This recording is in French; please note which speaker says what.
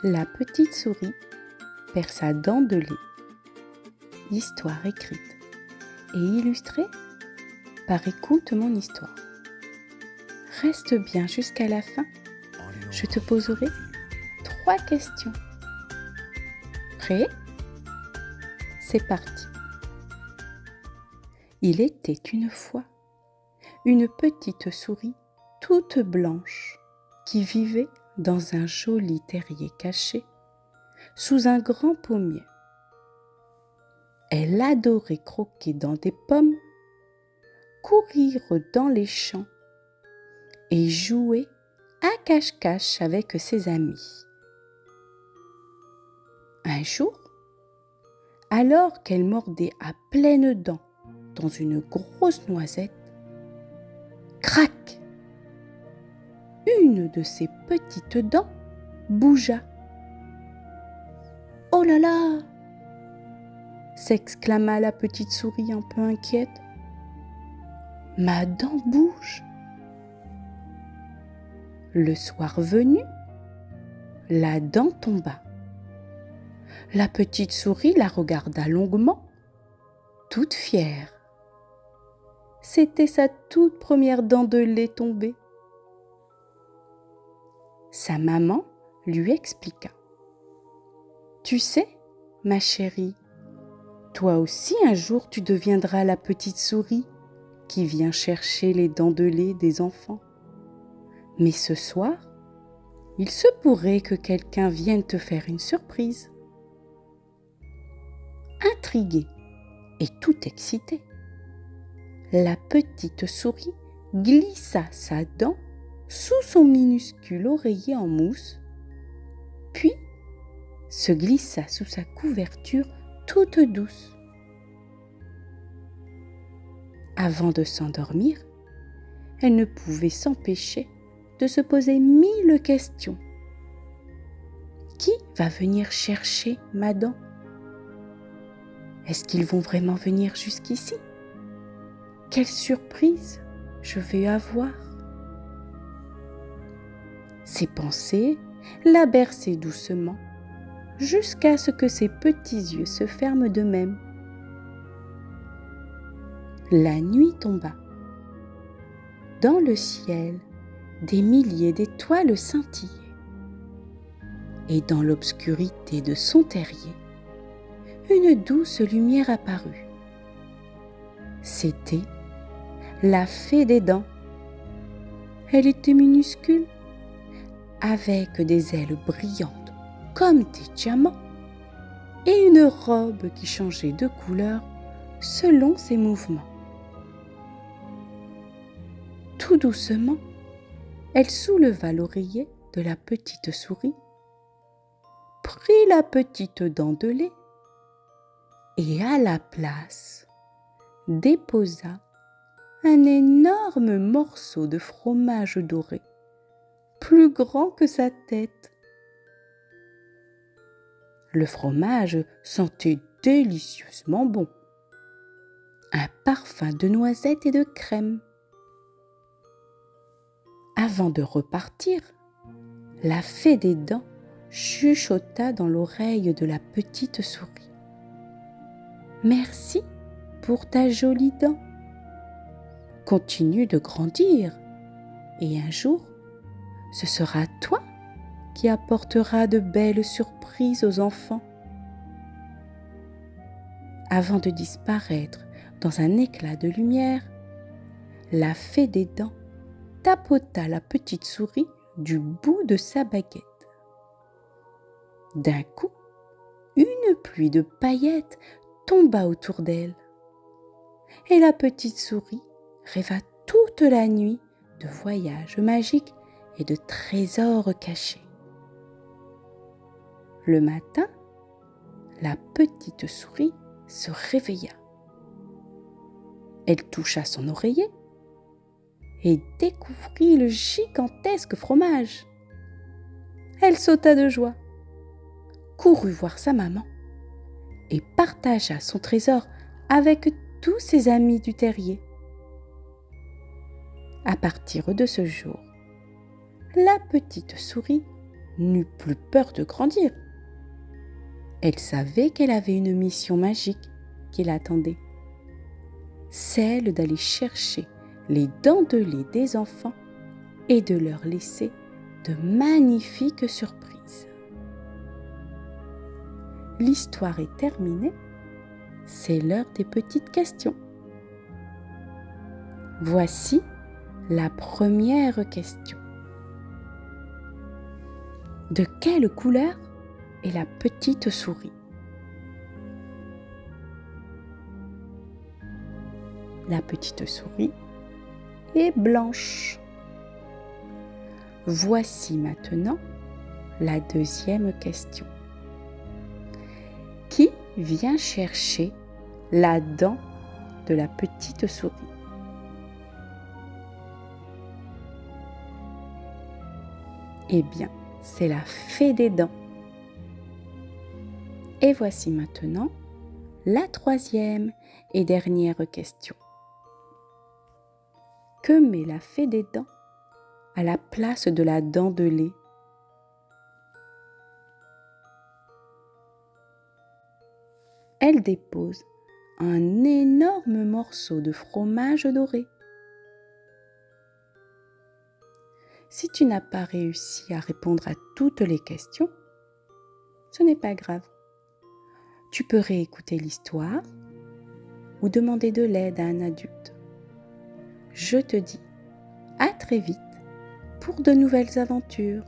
Speaker 1: La petite souris perd sa dent de lait. Histoire écrite et illustrée par Écoute mon histoire. Reste bien jusqu'à la fin, je te poserai 3 questions. Prêt ? C'est parti. Il était une fois une petite souris toute blanche qui vivait dans un joli terrier caché sous un grand pommier. Elle adorait croquer dans des pommes, courir dans les champs et jouer à cache-cache avec ses amis. Un jour, alors qu'elle mordait à pleines dents dans une grosse noisette, crac! Une de ses petites dents bougea. « Oh là là !» s'exclama la petite souris un peu inquiète. « Ma dent bouge !» Le soir venu, la dent tomba. La petite souris la regarda longuement, toute fière. C'était sa toute première dent de lait tombée. Sa maman lui expliqua. « Tu sais, ma chérie, toi aussi un jour tu deviendras la petite souris qui vient chercher les dents de lait des enfants. Mais ce soir, il se pourrait que quelqu'un vienne te faire une surprise. » Intriguée et tout excitée, la petite souris glissa sa dent sous son minuscule oreiller en mousse, puis se glissa sous sa couverture toute douce. Avant de s'endormir, elle ne pouvait s'empêcher de se poser 1000 questions. Qui va venir chercher ma dent ? Est-ce qu'ils vont vraiment venir jusqu'ici ? Quelle surprise je vais avoir ? Ses pensées la berçaient doucement jusqu'à ce que ses petits yeux se ferment d'eux-mêmes. La nuit tomba. Dans le ciel, des milliers d'étoiles scintillaient. Et dans l'obscurité de son terrier, une douce lumière apparut. C'était la fée des dents. Elle était minuscule, avec des ailes brillantes comme des diamants et une robe qui changeait de couleur selon ses mouvements. Tout doucement, elle souleva l'oreiller de la petite souris, prit la petite dent de lait et à la place déposa un énorme morceau de fromage doré, plus grand que sa tête. Le fromage sentait délicieusement bon, un parfum de noisettes et de crème. Avant de repartir, la fée des dents chuchota dans l'oreille de la petite souris. « Merci pour ta jolie dent. Continue de grandir et un jour, ce sera toi qui apporteras de belles surprises aux enfants. » Avant de disparaître dans un éclat de lumière, la fée des dents tapota la petite souris du bout de sa baguette. D'un coup, une pluie de paillettes tomba autour d'elle, et la petite souris rêva toute la nuit de voyages magiques et de trésors cachés. Le matin, la petite souris se réveilla. Elle toucha son oreiller et découvrit le gigantesque fromage. Elle sauta de joie, courut voir sa maman et partagea son trésor avec tous ses amis du terrier. À partir de ce jour, la petite souris n'eut plus peur de grandir. Elle savait qu'elle avait une mission magique qui l'attendait, celle d'aller chercher les dents de lait des enfants et de leur laisser de magnifiques surprises. L'histoire est terminée, c'est l'heure des petites questions. Voici la première question. De quelle couleur est la petite souris? La petite souris est blanche. Voici maintenant la deuxième question. Qui vient chercher la dent de la petite souris? Eh bien, c'est la fée des dents. Et voici maintenant la troisième et dernière question. Que met la fée des dents à la place de la dent de lait? Elle dépose un énorme morceau de fromage doré. Si tu n'as pas réussi à répondre à toutes les questions, ce n'est pas grave. Tu peux réécouter l'histoire ou demander de l'aide à un adulte. Je te dis à très vite pour de nouvelles aventures.